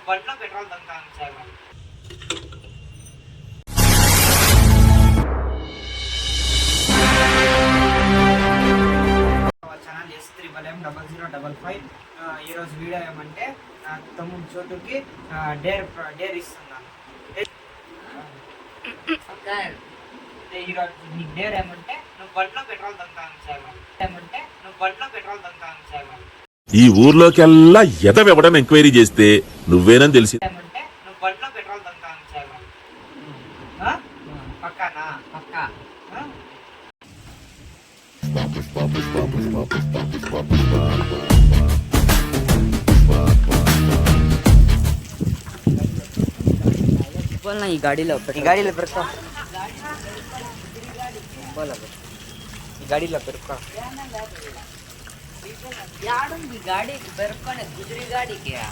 బండిలో petrol దంతాను sir. Channel S3M0055. ఈరోజు video ఏమంటే తమ్ముడు చోటుకి డేర్ ఇస్తున్నాను. ఈరోజు నీకు డేర్ ఏమంటే నువ్వు బండిలో పెట్రోల్ దంతాను సార్. ఏమంటే నువ్వు బండిలో పెట్రోల్ దంతాను సార్. ఈ ఊర్లోకెల్లా ఎదవెవడని ఎంక్వైరీ చేస్తే నువ్వేనని తెలిసి ఏమంటే నువ్వు బండిలో పెట్రోల్ దంతాను సార్. పక్కానా? పక్కా. बोलना ये गाड़ी लो ఈ గాడిలో పెరుక్కో. ఈ గాడిలో పెరుక్కో. याडूंगी गाड़ी बेरकोने गुजरी गाड़ी क्या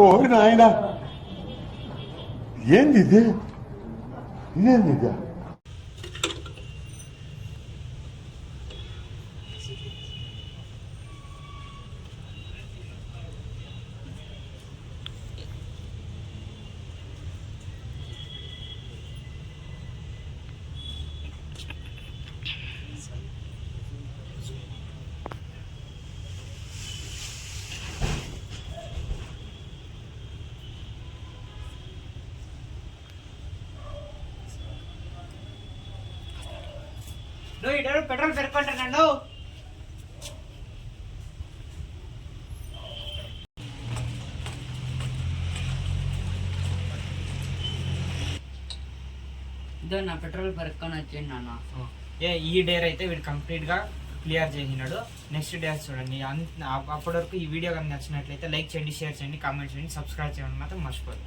ఓ నాయనా ఏంది ఇది ఇదేంది ఇది నువ్వు ఈ పెట్రోల్ పెరుక్కుంటున్నాను. ఇదో నా పెట్రోల్ పెరుక్కొని వచ్చింది నాన్న. ఈ డేర్ అయితే వీడు కంప్లీట్ గా క్లియర్ చేసినాడు. నెక్స్ట్ డేర్ చూడండి. అప్పటి వరకు ఈ వీడియో కానీ నచ్చినట్లయితే లైక్ చేయండి, షేర్ చేయండి, కామెంట్ చేయండి, సబ్స్క్రైబ్ చేయండి మాత్రం మర్చిపోదు.